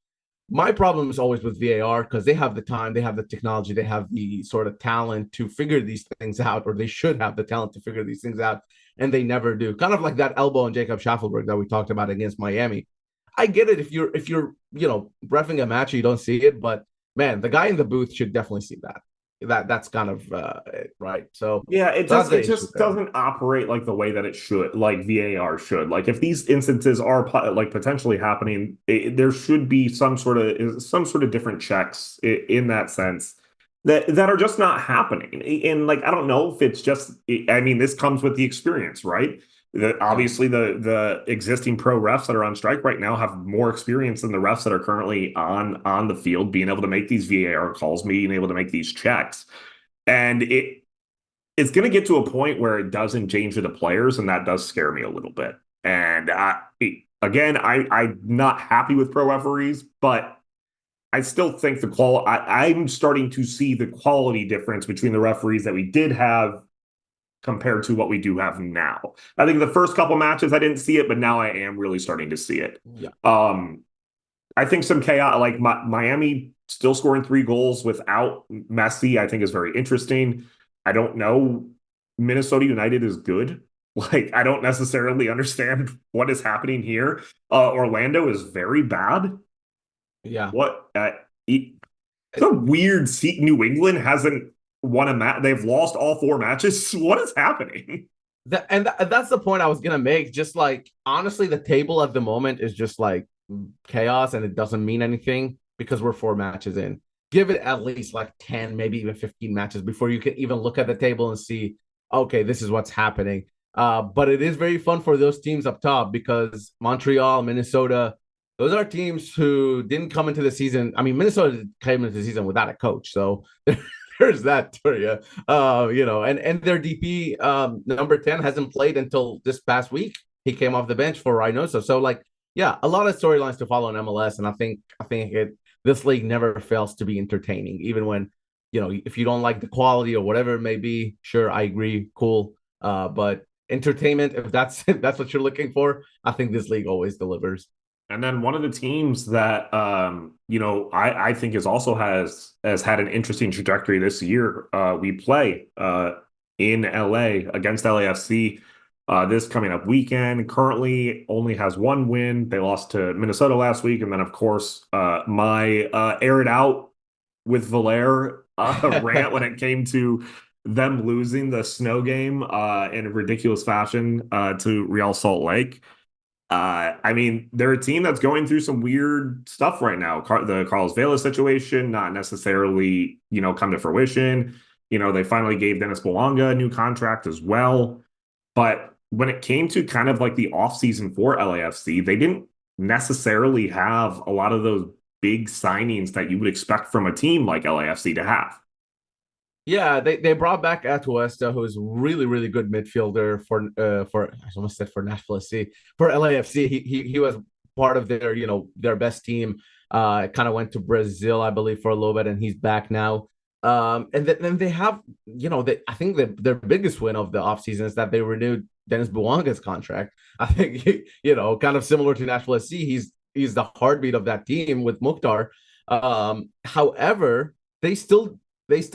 Speaker 2: My problem is always with VAR because they have the time, they have the technology, they have the sort of talent to figure these things out, or they should have the talent to figure these things out, and they never do. Kind of like that elbow on Jacob Schaffelberg that we talked about against Miami. I get it if you're reffing a match and you don't see it, but man, the guy in the booth should definitely see that. That's kind of right. So
Speaker 1: Yeah, it
Speaker 2: that's
Speaker 1: just
Speaker 2: the
Speaker 1: it
Speaker 2: issue
Speaker 1: just
Speaker 2: there.
Speaker 1: doesn't operate like the way that it should, like VAR should. Like if these instances are like potentially happening, there should be some sort of different checks in that sense that are just not happening. And like I don't know if it's just I mean this comes with the experience, right?
Speaker 2: Yeah.
Speaker 1: Obviously the existing pro refs that are on strike right now have more experience than the refs that are currently on the field being able to make these VAR calls, being able to make these checks. And it's going to get to a point where it doesn't change the players, and that does scare me a little bit. And I'm not happy with pro referees, but I still think I'm starting to see the quality difference between the referees that we did have compared to what we do have now. I think the first couple matches I didn't see it, but now I am really starting to see it.
Speaker 2: Yeah.
Speaker 1: I think some chaos, like Miami still scoring 3 goals without Messi, I think is very interesting. I don't know. Minnesota United is good. Like, I don't necessarily understand what is happening here. Orlando is very bad.
Speaker 2: Yeah.
Speaker 1: What? It's a weird seat. New England hasn't won a match. They've lost all 4 matches. What is happening?
Speaker 2: That's the point I was gonna make. Just like honestly, the table at the moment is just like chaos, and it doesn't mean anything because we're 4 matches in. Give it at least like 10, maybe even 15 matches before you can even look at the table and see, okay, this is what's happening. But it is very fun for those teams up top because Montreal, Minnesota, those are teams who didn't come into the season. I mean, Minnesota came into the season without a coach, so there's that for you. And their DP, number 10 hasn't played until this past week. He came off the bench for Reynoso. So like, yeah, a lot of storylines to follow in MLS, and I think this league never fails to be entertaining, even when if you don't like the quality or whatever it may be. Sure, I agree, cool. But entertainment, if that's if that's what you're looking for, I think this league always delivers.
Speaker 1: And then one of the teams that I think has had an interesting trajectory this year. We play in LA against LAFC this coming up weekend. Currently only has 1 win. They lost to Minnesota last week, and then of course my air it out with Valer rant when it came to them losing the snow game in a ridiculous fashion to Real Salt Lake. I mean, they're a team that's going through some weird stuff right now. The Carlos Vela situation, not necessarily, come to fruition. They finally gave Dennis Belonga a new contract as well. But when it came to kind of like the offseason for LAFC, they didn't necessarily have a lot of those big signings that you would expect from a team like LAFC to have.
Speaker 2: Yeah, they brought back Atuesta, who's really really good midfielder for I almost said for Nashville SC for LAFC. He was part of their their best team. Kind of went to Brazil, I believe, for a little bit, and he's back now. And then they have I think their biggest win of the offseason is that they renewed Dennis Bouanga's contract. I think kind of similar to Nashville SC. He's the heartbeat of that team with Mukhtar. However, they still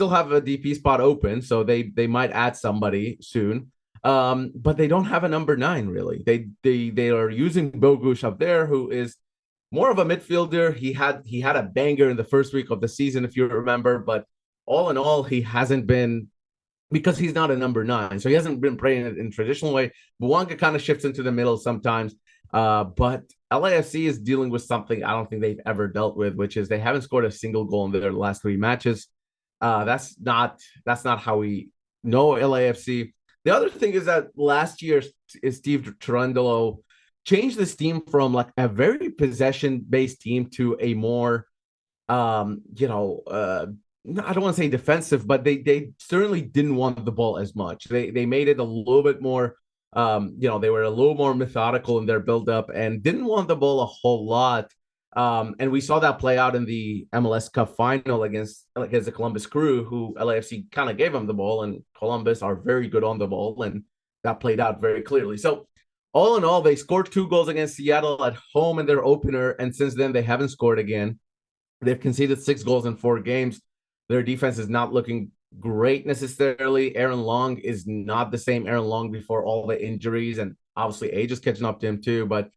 Speaker 2: have a DP spot open, so they might add somebody soon. But they don't have a number 9 really. They are using Bogusz up there, who is more of a midfielder. He had a banger in the first week of the season, if you remember, but all in all, he hasn't been, because he's not a number 9, so he hasn't been playing it in traditional way. Bouanga kind of shifts into the middle sometimes, but LAFC is dealing with something I don't think they've ever dealt with, which is they haven't scored a single goal in their last 3 matches. That's not how we know LAFC. The other thing is that last year Steve Cherundolo changed this team from like a very possession based team to a more I don't want to say defensive, but they certainly didn't want the ball as much. They made it a little bit more they were a little more methodical in their buildup and didn't want the ball a whole lot. And we saw that play out in the MLS Cup final against the Columbus Crew, who LAFC kind of gave them the ball, and Columbus are very good on the ball, and that played out very clearly. So all in all, they scored 2 goals against Seattle at home in their opener, and since then they haven't scored again. They've conceded 6 goals in 4 games. Their defense is not looking great necessarily. Aaron Long is not the same Aaron Long before all the injuries, and obviously age is catching up to him too. But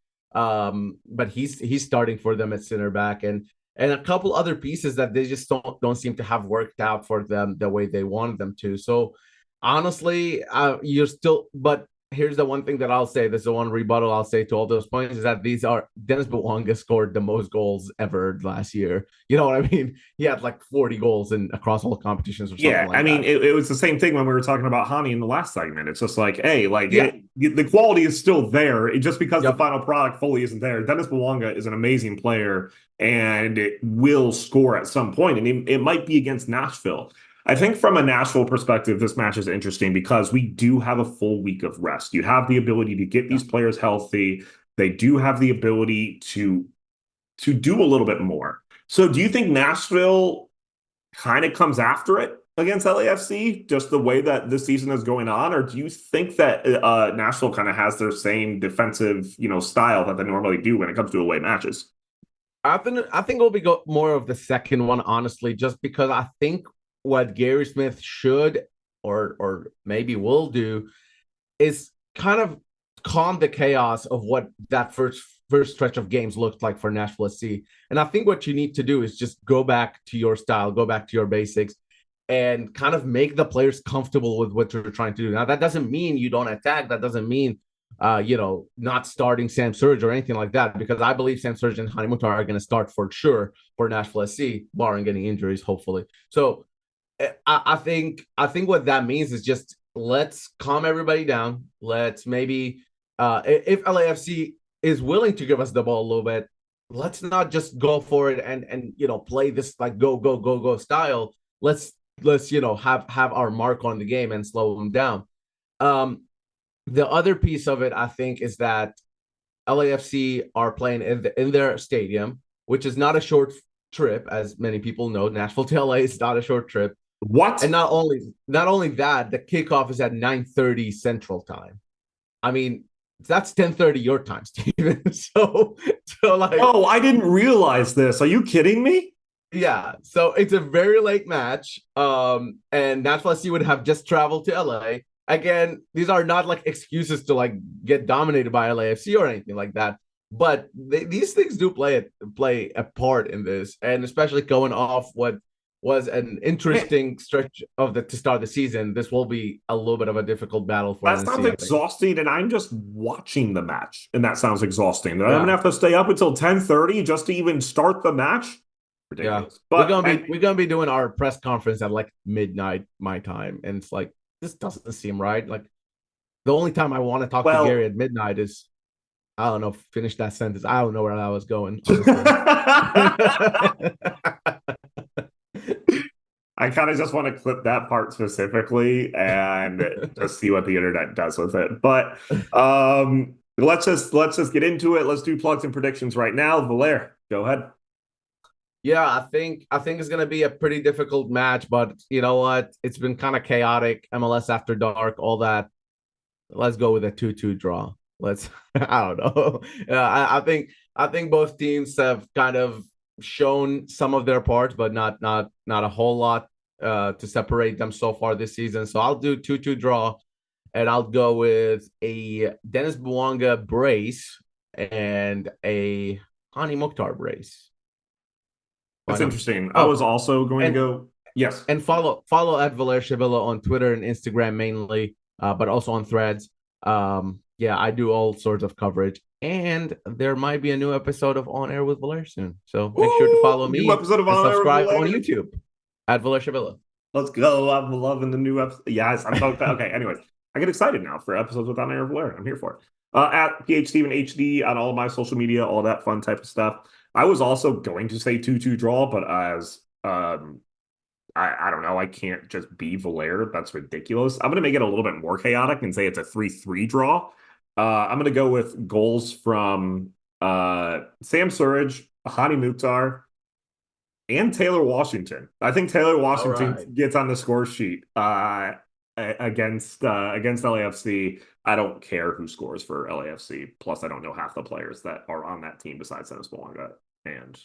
Speaker 2: he's starting for them at center back, and a couple other pieces that they just don't seem to have worked out for them the way they wanted them to. So honestly, you're still, but here's the one thing that I'll say. This is the one rebuttal I'll say to all those points, is that Dennis Bouanga scored the most goals ever last year. You know what I mean? He had like 40 goals across all competitions or something
Speaker 1: Yeah,
Speaker 2: like
Speaker 1: I mean,
Speaker 2: that.
Speaker 1: it was the same thing when we were talking about Hani in the last segment. It's just like, hey,
Speaker 2: Yeah.
Speaker 1: the quality is still there. Just because the
Speaker 2: Yep.
Speaker 1: final product fully isn't there. Dennis Bouanga is an amazing player and it will score at some point, and it might be against Nashville. I think from a Nashville perspective, this match is interesting because we do have a full week of rest. You have the ability to get
Speaker 2: Yeah.
Speaker 1: these players healthy. They do have the ability to do a little bit more. So, do you think Nashville kind of comes after it against LAFC, just the way that this season is going on, or do you think that Nashville kind of has their same defensive, style that they normally do when it comes to away matches?
Speaker 2: I think it'll be more of the second one, honestly, just because I think what Gary Smith should or maybe will do is kind of calm the chaos of what that first stretch of games looked like for Nashville SC. And I think what you need to do is just go back to your style, go back to your basics, and kind of make the players comfortable with what you're trying to do. Now, that doesn't mean you don't attack. That doesn't mean not starting Sam Surge or anything like that, because I believe Sam Surge and Hani Mukhtar are going to start for sure for Nashville SC, barring any injuries, hopefully. So I think what that means is just let's calm everybody down. Let's maybe if LAFC is willing to give us the ball a little bit, let's not just go for it and play this like go go go go style. Let's have our mark on the game and slow them down. Um, the other piece of it, I think, is that LAFC are playing in their stadium, which is not a short trip, as many people know. Nashville to LA is not a short trip.
Speaker 1: What?
Speaker 2: And not only that, the kickoff is at 9:30 Central Time. I mean, that's 10:30 your time, Steven. So like,
Speaker 1: Oh, I didn't realize this. Are you kidding me?
Speaker 2: yeah. So it's a very late match. And Nashville SC would have just traveled to LA. Again, these are not like excuses to like get dominated by LAFC or anything like that. But these things do play a part in this, and especially going off what was an
Speaker 1: Man,
Speaker 2: interesting stretch to start the season. This will be a little bit of a difficult battle for
Speaker 1: that sounds
Speaker 2: NSC, I think.
Speaker 1: exhausting, and I'm just watching the match, and that sounds exhausting. I'm
Speaker 2: Yeah,
Speaker 1: gonna have to stay up until 10:30 just to even start the match.
Speaker 2: yeah.
Speaker 1: Ridiculous.
Speaker 2: We're
Speaker 1: But
Speaker 2: gonna be we're gonna be doing our press conference at like midnight my time, and it's like this doesn't seem right. Like the only time I want to talk to Gary
Speaker 1: well,
Speaker 2: at midnight is I don't know, finish that sentence. I don't know where I was going, honestly.
Speaker 1: I kind of just want to clip that part specifically and just see what the internet does with it. But let's just get into it. Let's do plugs and predictions right now. Valer, go ahead.
Speaker 2: Yeah, I think it's gonna be a pretty difficult match, but you know what? It's been kind of chaotic. MLS after dark, all that. Let's go with a 2-2 draw. Let's I don't know. I think both teams have kind of shown some of their parts, but not a whole lot to separate them so far this season. So I'll do 2-2 draw, and I'll go with a Dennis Bouanga brace and a Hani Mukhtar brace. Why
Speaker 1: That's
Speaker 2: not?
Speaker 1: interesting. I
Speaker 2: Oh,
Speaker 1: was also going to
Speaker 2: and
Speaker 1: go. Yes.
Speaker 2: and follow at Valer Shavilla on Twitter and Instagram mainly, but also on Threads. Yeah, I do all sorts of coverage, and there might be a new episode of On Air with Valer soon. So make sure to follow
Speaker 1: Ooh, new
Speaker 2: me
Speaker 1: episode of
Speaker 2: and
Speaker 1: On Air with
Speaker 2: subscribe on
Speaker 1: Valer.
Speaker 2: YouTube at Valer Shavilla.
Speaker 1: Let's go. I'm loving the new episode. Yes, I'm so excited. Okay, anyways, I get excited now for episodes with On Air with Valer. I'm here for it. At PHStevenHD on all of my social media, all that fun type of stuff. I was also going to say 2-2 draw, but as I don't know. I can't just be Valer. That's ridiculous. I'm going to make it a little bit more chaotic and say it's a 3-3 draw. I'm going to go with goals from Sam Surridge, Hani Mukhtar, and Taylor Washington. I think Taylor
Speaker 2: All
Speaker 1: Washington
Speaker 2: right.
Speaker 1: gets on the score sheet against LAFC. I don't care who scores for LAFC. Plus, I don't know half the players that are on that team besides Dennis Bouanga and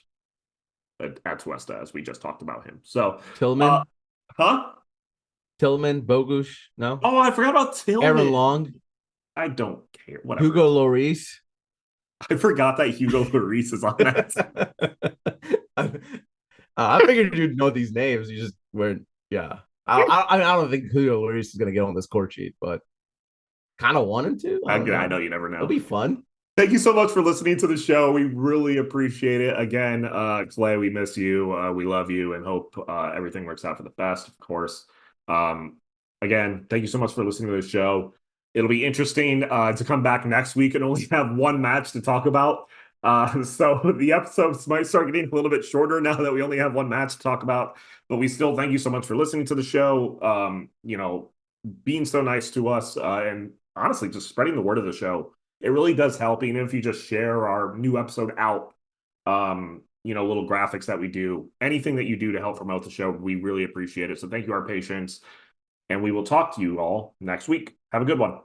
Speaker 1: at Tuesta, as we just talked about him. So, uh,
Speaker 2: Tillman,
Speaker 1: huh?
Speaker 2: Tillman, Bogush, no,
Speaker 1: Oh, I forgot about
Speaker 2: Aaron
Speaker 1: Tillman.
Speaker 2: Long,
Speaker 1: I don't care. Whatever.
Speaker 2: Hugo Lloris.
Speaker 1: I forgot that Hugo Lloris is on that team.
Speaker 2: I figured you'd know these names. You just weren't. Yeah. I don't think Julio Luis is going to get on this court sheet, but kind of wanted to. I don't
Speaker 1: I
Speaker 2: know.
Speaker 1: know you never
Speaker 2: It'll
Speaker 1: know.
Speaker 2: be fun.
Speaker 1: Thank you so much for listening to the show. We really appreciate it. Again, Clay, we miss you. We love you and hope everything works out for the best, of course. Again, thank you so much for listening to the show. It'll be interesting to come back next week and only have one match to talk about. So the episodes might start getting a little bit shorter now that we only have one match to talk about. But we still thank you so much for listening to the show. Being so nice to us and honestly just spreading the word of the show. It really does help, even if you just share our new episode out. Little graphics that we do, anything that you do to help promote the show, we really appreciate it. So thank you, our patients, and we will talk to you all next week. Have a good one.